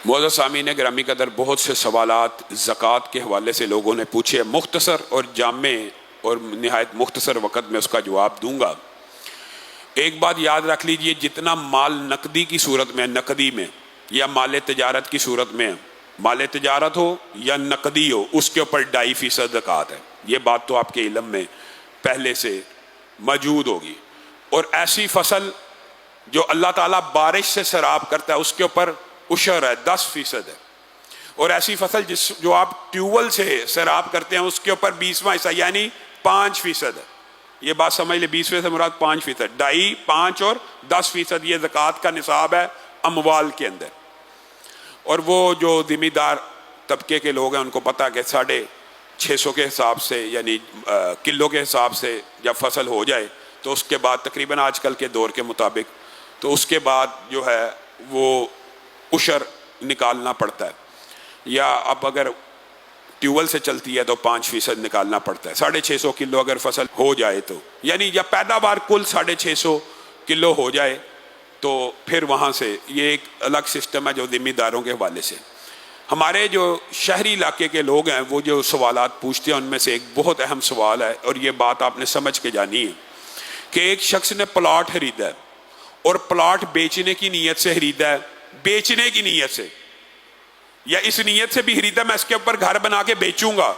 معزز سامعین گرامی قدر، بہت سے سوالات زکوٰۃ کے حوالے سے لوگوں نے پوچھے، مختصر اور جامع اور نہایت مختصر وقت میں اس کا جواب دوں گا۔ ایک بات یاد رکھ لیجئے، جتنا مال نقدی کی صورت میں، نقدی میں یا مال تجارت کی صورت میں، مال تجارت ہو یا نقدی ہو، اس کے اوپر 2.5% زکوٰۃ ہے۔ یہ بات تو آپ کے علم میں پہلے سے موجود ہوگی۔ اور ایسی فصل جو اللہ تعالیٰ بارش سے سیراب کرتا ہے، اس کے اوپر عشر ہے، 10% ہے۔ اور ایسی فصل جو آپ ٹیوبویل سے سیراب کرتے ہیں، اس کے اوپر 20واں حصہ یعنی 5% ہے۔ یہ بات سمجھ لیں، 20 سے مراد 5%، 2.5، 5 اور 10% یہ زکوٰۃ کا نصاب ہے اموال کے اندر۔ اور وہ جو ذمہ دار طبقے کے لوگ ہیں، ان کو پتہ کہ 650 کے حساب سے یعنی کلو کے حساب سے جب فصل ہو جائے تو اس کے بعد تقریباً آج کل کے دور کے مطابق تو اس کے بعد جو ہے وہ عشر نکالنا پڑتا ہے، یا اب اگر ٹیوبویل سے چلتی ہے تو 5% نکالنا پڑتا ہے۔ 650 کلو اگر فصل ہو جائے تو یعنی جب پیداوار کل 650 کلو ہو جائے تو پھر وہاں سے یہ ایک الگ سسٹم ہے جو ذمہ داروں کے حوالے سے۔ ہمارے جو شہری علاقے کے لوگ ہیں وہ جو سوالات پوچھتے ہیں، ان میں سے ایک بہت اہم سوال ہے، اور یہ بات آپ نے سمجھ کے جانی ہے کہ ایک شخص نے پلاٹ خریدا ہے اور پلاٹ بیچنے کی نیت سے خریدا ہے، بیچنے کی نیت سے، یا اس نیت سے بھی خریدا میں اس کے اوپر گھر بنا کے بیچوں گا،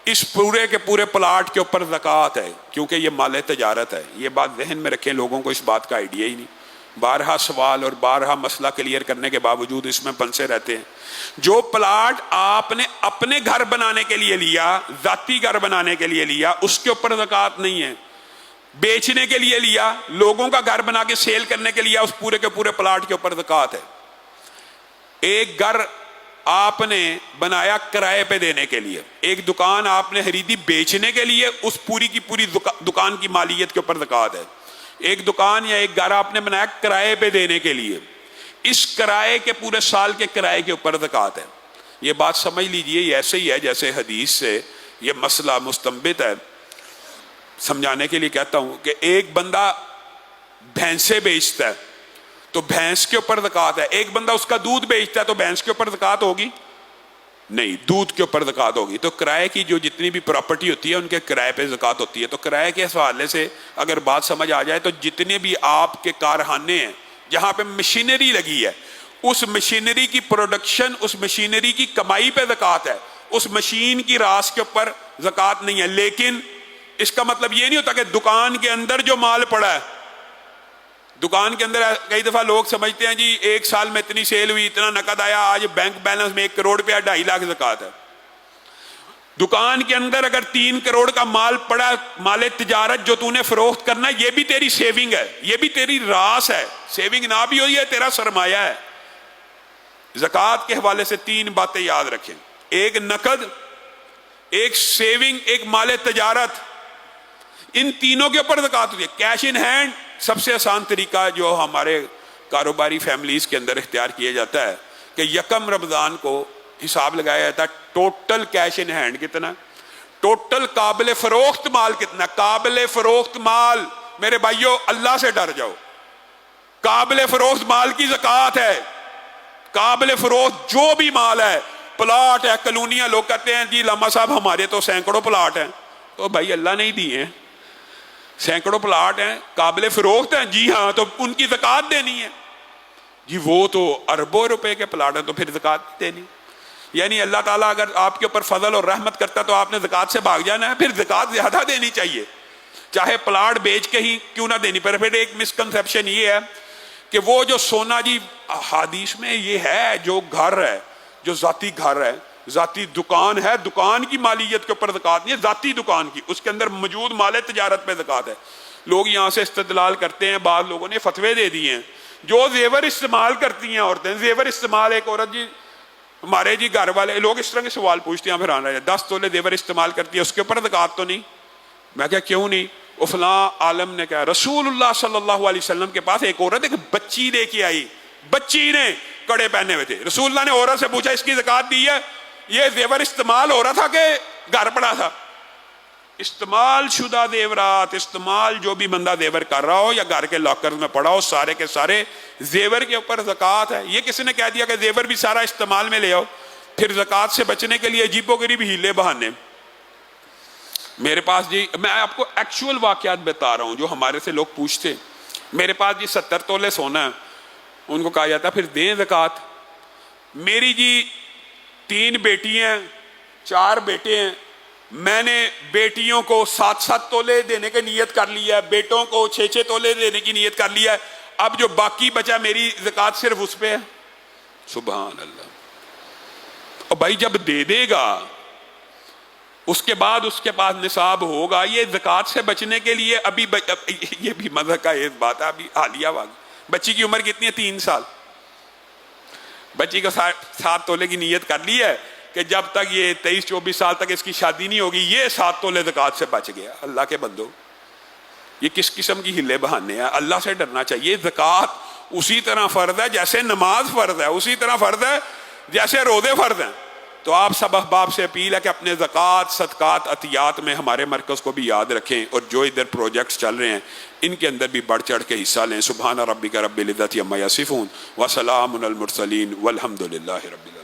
اس پورے کے پورے پلاٹ کے اوپر زکوٰۃ ہے، کیونکہ یہ مال تجارت ہے۔ یہ بات ذہن میں رکھیں، لوگوں کو اس بات کا آئیڈیا ہی نہیں، بارہا سوال اور بارہا مسئلہ کلیئر کرنے کے باوجود اس میں پھنسے رہتے ہیں۔ جو پلاٹ آپ نے اپنے گھر بنانے کے لیے لیا، ذاتی گھر بنانے کے لیے لیا، اس کے اوپر زکوٰۃ نہیں ہے۔ بیچنے کے لیے لیا، لوگوں کا گھر بنا کے سیل کرنے کے لیے، اس پورے کے پورے پلاٹ کے اوپر زکوٰۃ ہے۔ ایک گھر آپ نے بنایا کرائے پہ دینے کے لیے، ایک دکان آپ نے خریدی بیچنے کے لیے، اس پوری کی پوری دکان کی مالیت کے اوپر زکوٰۃ ہے۔ ایک دکان یا ایک گھر آپ نے بنایا کرائے پہ دینے کے لیے، اس کرائے کے پورے سال کے کرائے کے اوپر زکوٰۃ ہے۔ یہ بات سمجھ لیجئے، یہ ایسے ہی ہے جیسے حدیث سے یہ مسئلہ مستنبط ہے۔ سمجھانے کے لیے کہتا ہوں کہ ایک بندہ بھینسیں بیچتا ہے تو بھینس کے اوپر زکوٰۃ ہے، ایک بندہ اس کا دودھ بیچتا ہے تو بھینس کے اوپر زکوٰۃ ہوگی نہیں، دودھ کے اوپر زکوٰۃ ہوگی۔ تو کرائے کی جو جتنی بھی پراپرٹی ہوتی ہے ان کے کرائے پہ زکوٰۃ ہوتی ہے۔ تو کرائے کے حوالے سے اگر بات سمجھ آ جائے تو جتنے بھی آپ کے کارخانے ہیں جہاں پہ مشینری لگی ہے، اس مشینری کی پروڈکشن، اس مشینری کی کمائی پہ زکوٰۃ ہے، اس مشین کی راس کے اوپر زکوٰۃ نہیں ہے۔ لیکن اس کا مطلب یہ نہیں ہوتا کہ دکان کے اندر جو مال پڑا ہے، دکان کے اندر کئی دفعہ لوگ سمجھتے ہیں جی ایک سال میں اتنی سیل ہوئی، اتنا نقد آیا، آج بینک بیلنس میں 1 کروڑ روپیہ، 2.5 لاکھ زکوٰۃ ہے۔ دکان کے اندر اگر 3 کروڑ کا مال پڑا، مال تجارت جو تو نے فروخت کرنا ہے، یہ بھی تیری سیونگ ہے، یہ بھی تیری راس ہے، سیونگ نہ بھی ہوئی ہے، تیرا سرمایہ ہے۔ زکوٰۃ کے حوالے سے 3 باتیں یاد رکھیں، ایک نقد، ایک سیونگ، ایک مال تجارت، ان تینوں کے اوپر زکوٰۃ ہوتی ہے۔ کیش ان ہینڈ سب سے آسان طریقہ جو ہمارے کاروباری فیملیز کے اندر اختیار کیا جاتا ہے کہ یکم رمضان کو حساب لگایا جاتا ہے ٹوٹل کیش ان ہینڈ کتنا، ٹوٹل قابل فروخت مال کتنا۔ قابل فروخت مال، میرے بھائیو اللہ سے ڈر جاؤ، قابل فروخت مال کی زکوٰۃ ہے۔ قابل فروخت جو بھی مال ہے، پلاٹ ہے، کالونیاں، لوگ کہتے ہیں جی لاما صاحب ہمارے تو سینکڑوں پلاٹ ہیں، تو بھائی اللہ نے ہی دیے ہیں، سینکڑوں پلاٹ ہیں، قابل فروخت ہیں، جی ہاں، تو ان کی زکوٰۃ دینی ہے۔ جی وہ تو اربوں روپے کے پلاٹ ہیں تو پھر زکوٰۃ دینی، یعنی اللہ تعالیٰ اگر آپ کے اوپر فضل اور رحمت کرتا تو آپ نے زکوٰۃ سے بھاگ جانا ہے، پھر زکوٰۃ زیادہ دینی چاہیے، چاہے پلاٹ بیچ کے ہی کیوں نہ دینی پڑے۔ پھر ایک مسکنسیپشن یہ ہے کہ وہ جو سونا، جی حدیث میں یہ ہے جو گھر ہے، جو ذاتی گھر ہے، ذاتی دکان ہے، دکان کی مالیت کے اوپر زکوٰۃ نہیں ہے، ذاتی دکان کی، اس کے اندر موجود مال تجارت پہ زکوٰۃ ہے۔ لوگ یہاں سے استدلال کرتے ہیں، بعض لوگوں نے فتوے دے دیے ہیں، جو زیور استعمال کرتی ہیں عورتیں، زیور استعمال، ایک عورت جی ہمارے جی گھر والے لوگ اس طرح کے سوال پوچھتے ہیں، پھر آنا ہے 10 تولے زیور استعمال کرتی ہے، اس کے اوپر زکوٰۃ تو نہیں۔ میں کہا کیوں نہیں؟ وہ فلاں عالم نے کہا رسول اللہ صلی اللہ علیہ وسلم کے پاس ایک عورت ایک بچی لے کے آئی، بچی نے کڑے پہنے ہوئے تھے، رسول اللہ نے عورت سے پوچھا اس کی زکوٰۃ دی ہے؟ یہ زیور استعمال ہو رہا تھا کہ گھر پڑا تھا؟ استعمال شدہ زیورات، استعمال جو بھی بندہ زیور کر رہا ہو یا گھر کے لاکر میں پڑا ہو، سارے کے سارے زیور کے اوپر زکوٰۃ ہے۔ یہ کسی نے کہہ دیا کہ زیور بھی سارا استعمال میں لے آؤ، پھر زکوٰۃ سے بچنے کے لیے عجیب و غریب ہیلے بہانے۔ میرے پاس جی، میں آپ کو ایکچوئل واقعات بتا رہا ہوں جو ہمارے سے لوگ پوچھتے، میرے پاس جی 70 تولے سونا ہے، ان کو کہا جاتا ہے پھر دیں زکوٰۃ۔ میری جی 3 بیٹی ہیں، 4 بیٹے ہیں، میں نے بیٹیوں کو 7 تولے دینے کی نیت کر لیا ہے، بیٹوں کو 6 تولے دینے کی نیت کر لیا ہے، اب جو باقی بچا میری زکوٰۃ صرف اس پہ ہے۔ سبحان اللہ۔ اور بھائی جب دے دے گا اس کے بعد اس کے پاس نصاب ہوگا، یہ زکوٰۃ سے بچنے کے لیے ابھی یہ بھی مزہ کا ایک بات ہے، ابھی حالیہ وقت بچی کی عمر کتنی ہے؟ 3 سال۔ بچی کو 7 تولے کی نیت کر لی ہے کہ جب تک یہ 23-24 سال تک اس کی شادی نہیں ہوگی یہ 7 تولے زکوٰۃ سے بچ گیا۔ اللہ کے بندو، یہ کس قسم کی ہلے بہانے ہیں؟ اللہ سے ڈرنا چاہیے۔ زکوٰۃ اسی طرح فرض ہے جیسے نماز فرض ہے، اسی طرح فرض ہے جیسے روزے فرض ہیں۔ تو آپ سب احباب سے اپیل ہے کہ اپنے زکوٰۃ، صدقات، عطیات میں ہمارے مرکز کو بھی یاد رکھیں، اور جو ادھر پروجیکٹس چل رہے ہیں ان کے اندر بھی بڑھ چڑھ کے حصہ لیں۔ سبحان ربک رب العزت عما یصفون وسلام علی المرسلین والحمد للہ رب العالمین۔